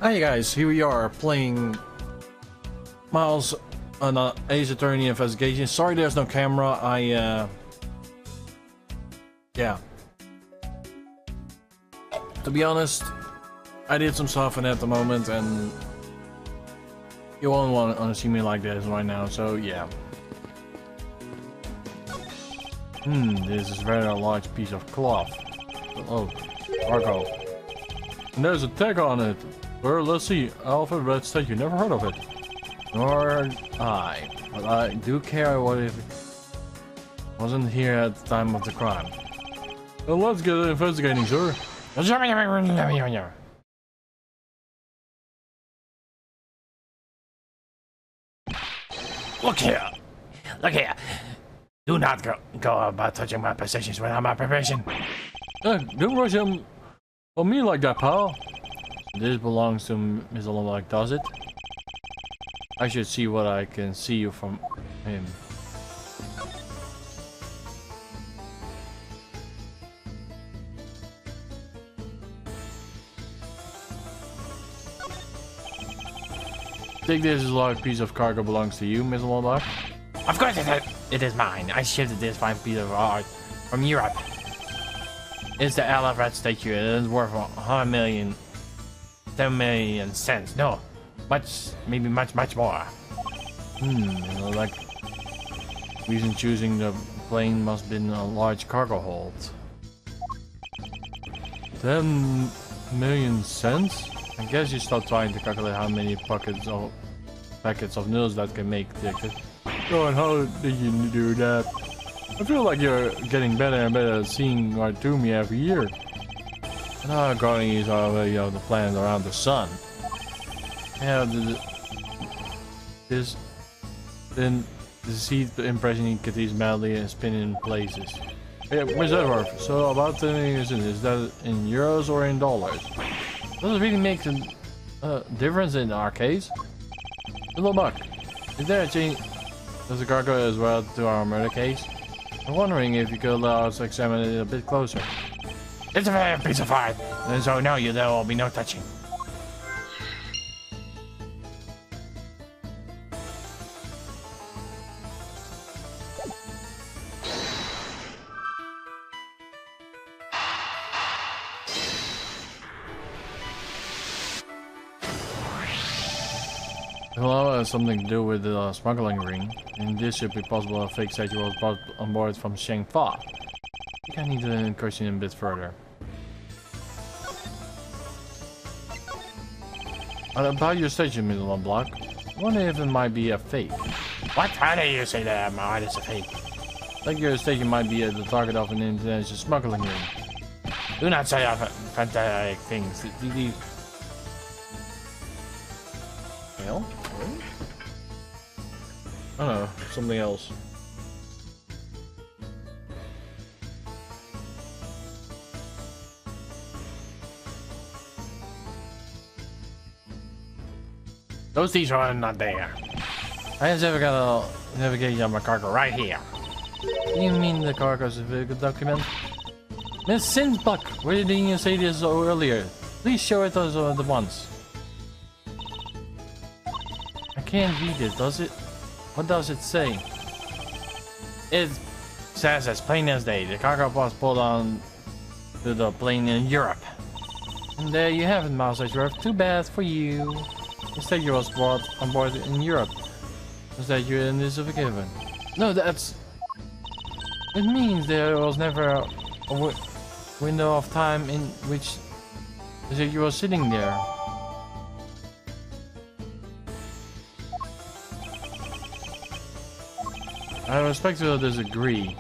Hi guys, here we are playing Miles on an Ace Attorney investigation. Sorry there's no camera, yeah. To be honest, I did some stuff in at the moment and you won't want to see me like this right now, so yeah. This is a very large piece of cloth. Oh, cargo. And there's a tag on it. Well, let's see. Alpha Red Statue. Never heard of it. Nor I. But I do care what if it wasn't here at the time of the crime. Well, let's get investigating, sir. Look here! Look here! Do not go about touching my possessions without my permission. Don't rush him on me like that, pal. This belongs to Mr. Lombok, does it? I should see what I can see from him. Take this large piece of cargo belongs to you, Mr. Lombok. Of course it is mine. I shipped this fine piece of art from Europe. It's the Red Statue. It is worth 100 million, 10 million cents. No, maybe much more. Like reason choosing the plane must have been a large cargo hold. 10 million cents? I guess you stop trying to calculate how many packets of news that can make tickets. Oh, and how did you do that? I feel like you're getting better and better at seeing right through me every year. And our colonies are already on the planet around the sun. Yeah, then deceive the impression you get these madly and spinning in places. Hey, Miss Edward, so about 10 million, is that in euros or in dollars? Does it really make a difference in our case? Little buck, is there a change? Does the cargo as well to our murder case? I'm wondering if you could allow us to examine it a bit closer. It's a very piece of art, and so no, there will be no touching. Hello, has something to do with the smuggling ring, and this should be possible. A fake statue was brought on board from Shangfa. I think I need to question him a bit further. About your statue, Mr. Lombok, I wonder if it might be a fake. What? How do you say that my art is a fake? Like your statue might be the target of an international smuggling ring. Do not say fantastic things. Hell? I don't know, something else. Those things are not there. I just ever got a navigation on my cargo right here. You mean the cargo's a very good document? Miss Sinbuck, why didn't you say this earlier? Please show it us at once. I can't read it, does it? What does it say? It says as plain as day, the cargo was pulled on to the plane in Europe. And there you have it, Mouse Edgeworth. Too bad for you. The statue was brought on board in Europe. The statue in this forgiven. No, that's... It means there was never a window of time in which the statue was sitting there. I respectfully disagree.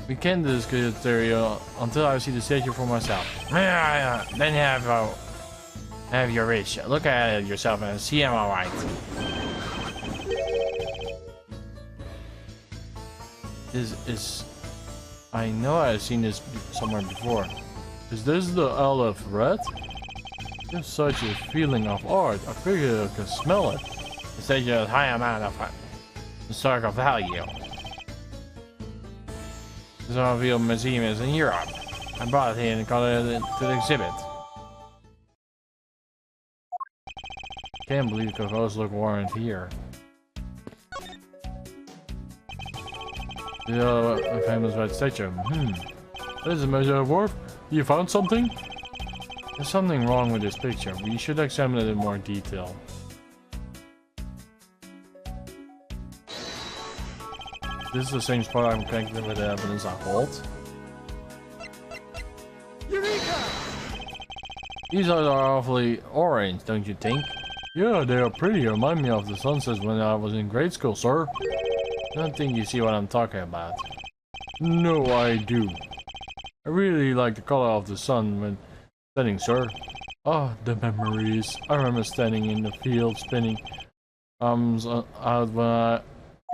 We can't discuss theory until I see the statue for myself. Yeah, then have your wish. Look at it yourself and see am I right. This is... I know I've seen this somewhere before. Is this the olive red? There's such a feeling of art. I figure I can smell it. The statue has a high amount of historical value. This Reveal Museum is in Europe. I brought it here and got it to the exhibit. Can't believe Cocos look weren't here. The famous red statue. What is the measure of worth? You found something? There's something wrong with this picture. We should examine it in more detail. This is the same spot I'm connected with the evidence I hold. Eureka! These eyes are awfully orange, don't you think? Yeah, they are pretty. Remind me of the sunsets when I was in grade school, sir. I don't think you see what I'm talking about. No, I do. I really like the color of the sun when setting, sir. Oh, the memories. I remember standing in the field spinning arms out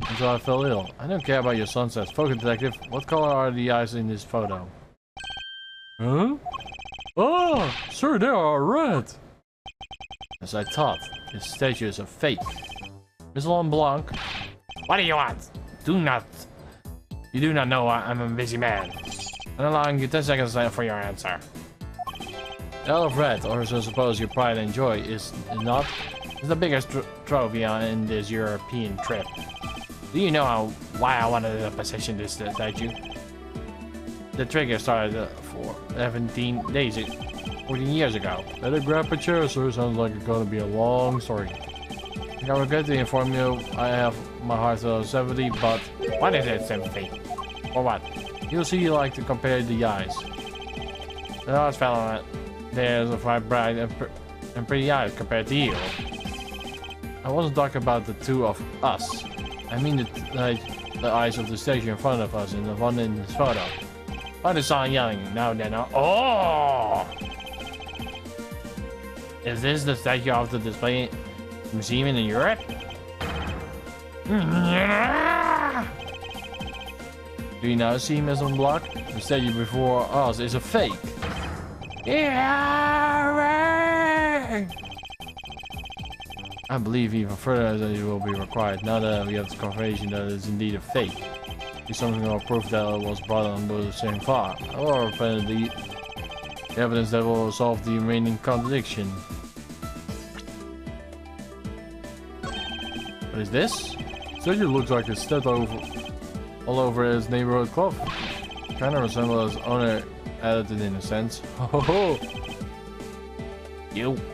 until I fell ill. I don't care about your sunsets. Focus detective, what color are the eyes in this photo? Huh? Oh, sir, they are red. As I thought, this statue is a fake. Miss Blanc. What do you want? You do not know I'm a busy man. I'm allowing you 10 seconds for your answer. The Isle of Red, or so suppose your pride and joy, is the biggest trophy in this European trip. Do you know why I wanted to possession this statue? The trigger started for 14 years ago. Better grab a chair, sir. Sounds like it's gonna be a long story. I regret to inform you, I have my heart to 70, but what is it, sympathy? For what? You'll see you like to compare the eyes. The last fellow, there's a bright and pretty eyes compared to you. I wasn't talking about the two of us. I mean the eyes of the statue in front of us and the one in this photo. I just saw yelling now and then. Oh! Is this the statue of the display museum in Europe? Do you now see, Miss Block? The statue before us is a fake. Yeah! I believe even further that it will be required now that we have the confirmation that it is indeed a fake. There's something more proof that it was brought on board the same far, or the evidence that will solve the remaining contradiction. What is this? Statue looks like it's stepped all over his neighborhood club. Kind of resembles his owner edited in a sense. Ho ho ho!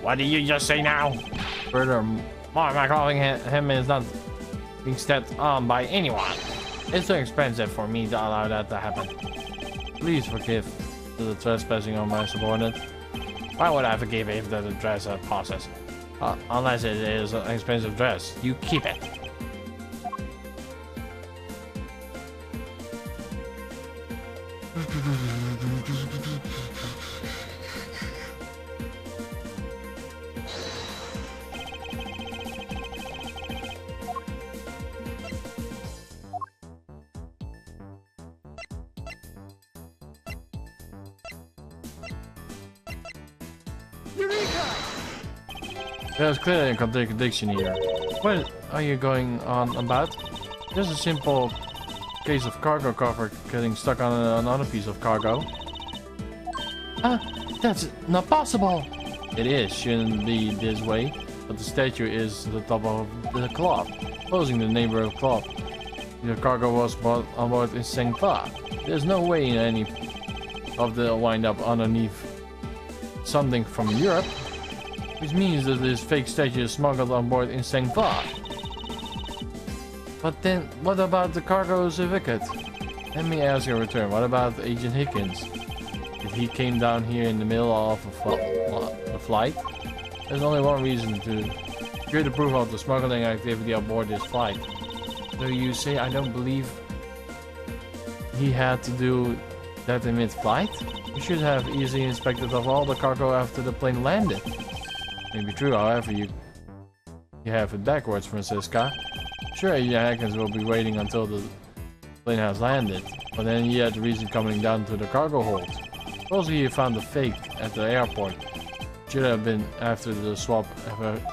What did you just say now? Furthermore, my calling him is not being stepped on by anyone. It's too expensive for me to allow that to happen. Please forgive the trespassing on my subordinate. Why would I forgive if the dress passes? Unless it is an expensive dress. You keep it. There's clearly a contradiction here. What are you going on about? Just a simple case of cargo cover getting stuck on another piece of cargo. That's not possible. It is, shouldn't be this way, but the statue is the top of the cloth, closing the neighborhood cloth. The cargo was brought on board in St. Cloud. There's no way in any of the wind up underneath something from Europe. Which means that this fake statue is smuggled on board in St. Cloud. But then, what about the cargo certificate? Let me ask you in return, what about Agent Higgins? If he came down here in the middle of a flight? There's only one reason to secure the proof of the smuggling activity aboard this flight. So you say I don't believe he had to do that in mid-flight? You should have easily inspected of all the cargo after the plane landed. May be true, however, you have it backwards, Francisca. Sure, Agent Hackins will be waiting until the plane has landed, but then he had the reason coming down to the cargo hold. Supposedly he found the fake at the airport. Should have been after the swap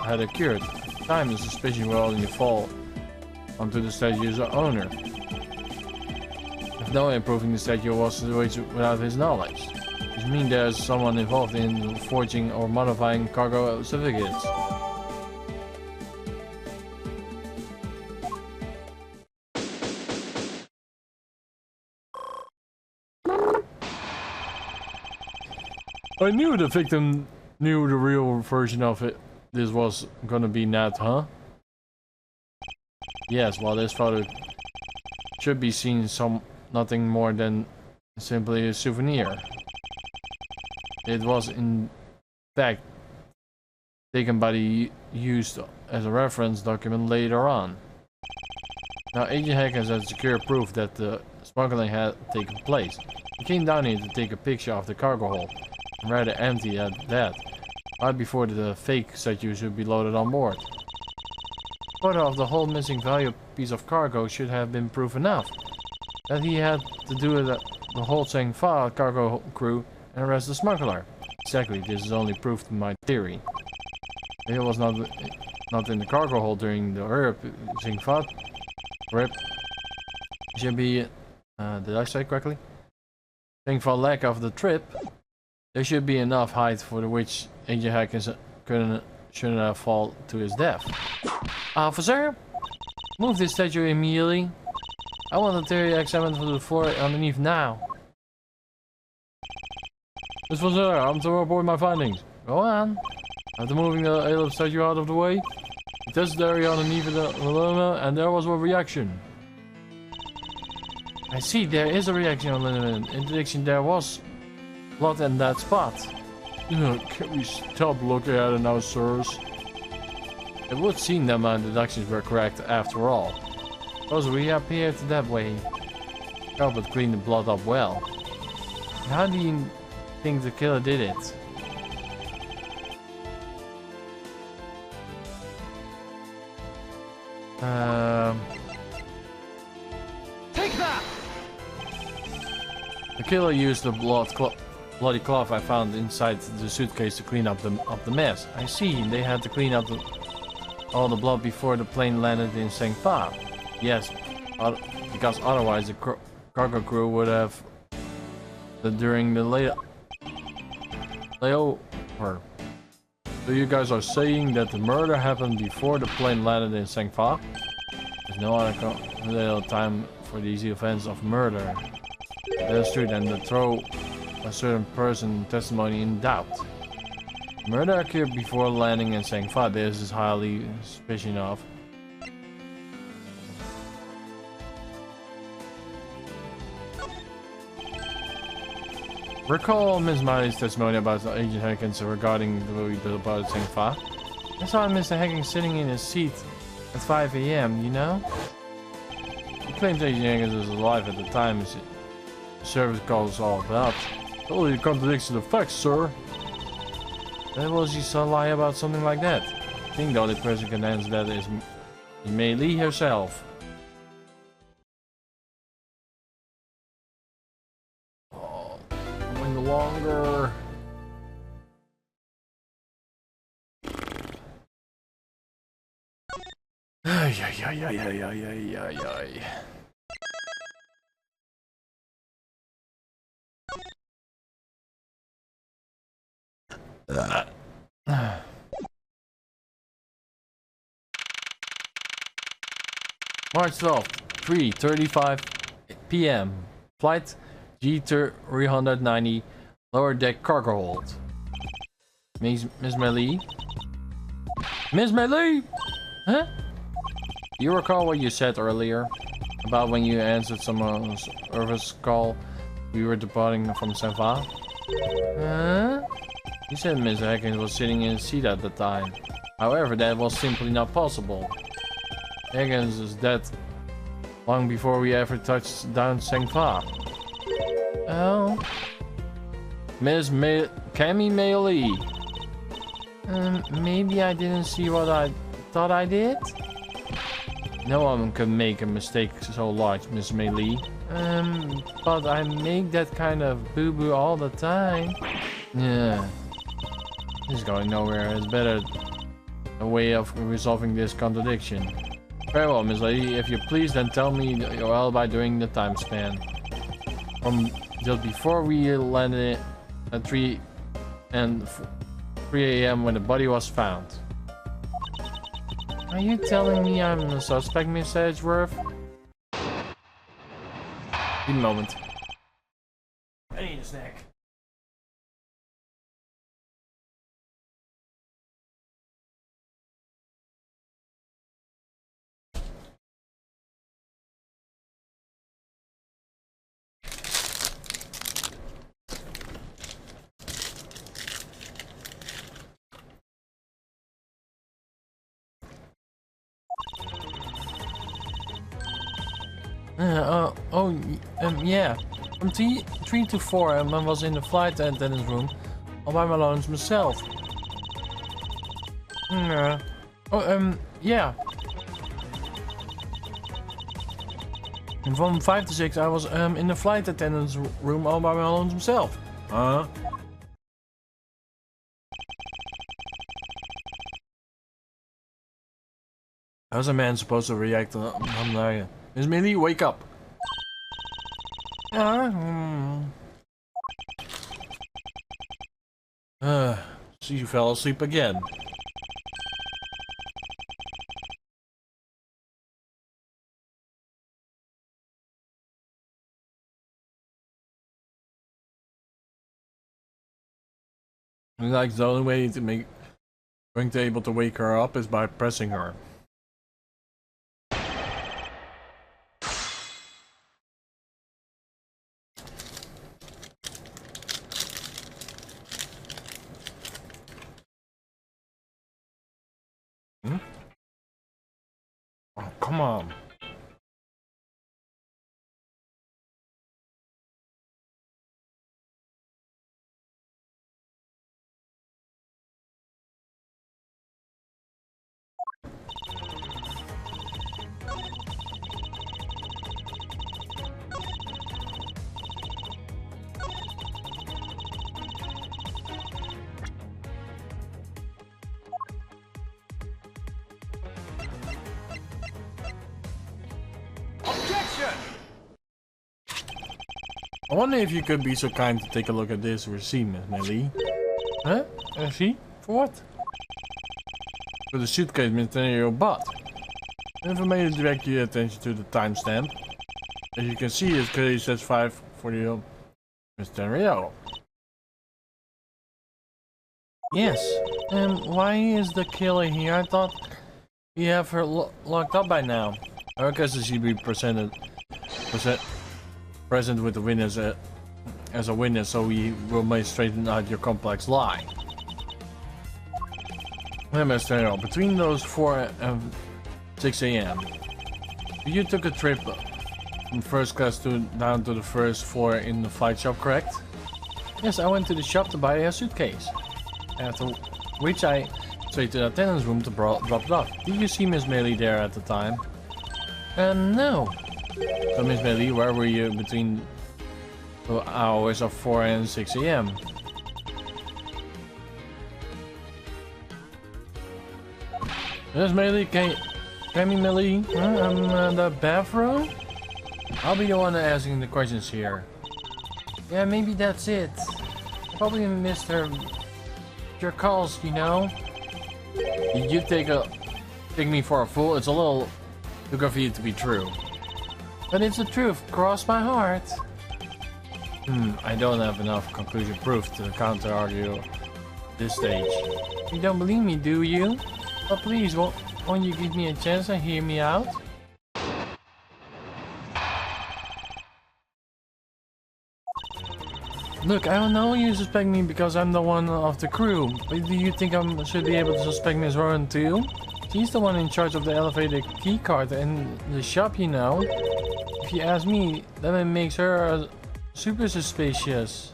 had occurred. Time and suspicion will only fall onto the statue's owner. If no one proving the statue was without his knowledge. Which means there's someone involved in forging or modifying cargo certificates. I knew the victim knew the real version of it. This was gonna be Nat, huh? Yes, well, this photo should be seen nothing more than simply a souvenir. It was in fact taken by the used as a reference document later on. Now Agent Hackens has secure proof that the smuggling had taken place. He came down here to take a picture of the cargo hold, rather empty at that, right before the fake statue should be loaded on board. Photo of the whole missing valuable piece of cargo should have been proof enough that he had to do with the whole Fa cargo crew and arrest the smuggler. Exactly, this is only proof to my theory. If it was not in the cargo hold during the Fa rip, should be, did I say correctly? For lack of the trip, there should be enough height for which Agent Hackens shouldn't have fall to his death. Officer, move this statue immediately. I want the theory examined for the floor underneath now. This was I'm to report my findings. Go on. After moving the alien statue out of the way, we tested the area underneath the aluminum and there was a reaction. I see, there is a reaction on aluminum. In addition, there was blood in that spot. Can we stop looking at it now, sirs? It would seem that my deductions were correct after all. Because we appeared that way. God would clean the blood up well. How do you think the killer did it? Take that! The killer used the bloody cloth I found inside the suitcase to clean up the mess. I see, they had to clean up all the blood before the plane landed in Fa. Yes, because otherwise the cargo crew would have during the layover. So you guys are saying that the murder happened before the plane landed in Fa? There's no other little time for the easy offense of murder. That is true, then to throw a certain person testimony in doubt. Murder occurred before landing in Fa. This is highly suspicion of. Recall Miss Miley's testimony about Agent Hackens regarding the about Fa. I saw Mr. Hackens sitting in his seat at 5 AM, you know? He claims Agent Hackens was alive at the time his service call was all about. Totally contradicts the facts, sir. Why was he so lie about something like that? I think the only person can answer that is Mei Li herself. Oh, going longer. Ay. March 12th, 3:35 PM. Flight G390, lower deck cargo hold. Miss Melee? Miss Melee? Huh? You recall what you said earlier about when you answered someone's service call we were departing from Fa? Huh? You said Miss Hackens was sitting in a seat at the time. However, that was simply not possible. Hackens is dead long before we ever touched down Fa. Oh. Miss Cammy Melee. Maybe I didn't see what I thought I did? No one can make a mistake so large, Miss Melee. But I make that kind of boo-boo all the time. Yeah. This is going nowhere. It's better a way of resolving this contradiction. Very well, Miss Lady. If you please, then tell me your alibi during the time span. From just before we landed at 3 AM when the body was found. Are you telling me I'm a suspect, Miss Edgeworth? Give me a moment. I need a snack. Yeah. From 3 to 4, I was in the flight attendance room all by my loans myself. Yeah. And from 5 to 6, I was in the flight attendance room all by my loans myself. How's a man supposed to react to Miss Millie, wake up. She fell asleep again. Like the only way to going to able to wake her up is by pressing her. Oh, come on. I wonder if you could be so kind to take a look at this receipt, Miss Millie. Huh? A receipt? For what? For the suitcase Mr. Nero bought. Never made to direct your attention to the timestamp. As you can see, it clearly says 5:40 Mr. Nero. Yes. Why is the killer here? I thought we have her locked up by now. I guess she'd be present with the winners as a witness, so we may straighten out your complex lie. Mr. Nero, between those 4 and 6 a.m. you took a trip from first class down to the first floor in the flight shop, correct? Yes, I went to the shop to buy a suitcase. After which I straight to the attendance room to drop it off. Did you see Miss Millie there at the time? No. So Miss Millie, where were you between the hours of 4 and 6 a.m.? Miss Millie, can you Millie? I'm the bathroom? I'll be the one asking the questions here. Yeah, maybe that's it. Probably missed your calls, you know. Did you take me for a fool? It's a little too good for you to be true. But it's the truth, cross my heart. I don't have enough conclusive proof to counter-argue at this stage. You don't believe me, do you? But please, won't you give me a chance and hear me out? Look, I don't know you suspect me because I'm the one of the crew. But do you think I should be able to suspect Miss Rowan too? She's the one in charge of the elevator keycard and the shop, you know. If you ask me, that makes her super suspicious.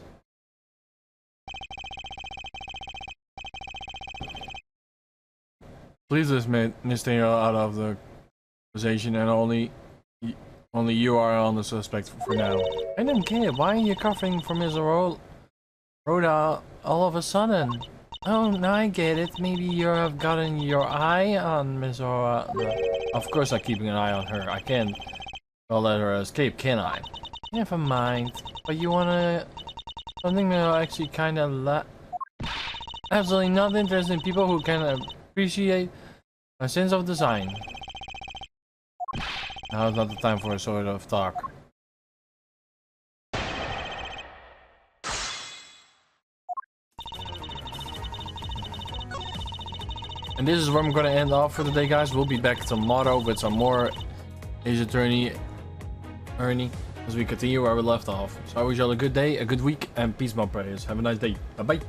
Please let Mr. Nero out of the conversation, and only you are on the suspect for now. I don't care. Why are you covering for Miss Rhoda all of a sudden? Oh, now I get it. Maybe you have gotten your eye on Miss Rhoda. Of course I'm keeping an eye on her. I can't let her escape, can I? Never mind. But you wanna... something that actually kinda absolutely not interested in people who can appreciate a sense of design. Now is not the time for a sort of talk. And this is where I'm gonna end off for the day, guys. We'll be back tomorrow with some more Ace Attorney as we continue where we left off. So I wish you all a good day, a good week, and peace, my prayers. Have a nice day. Bye bye.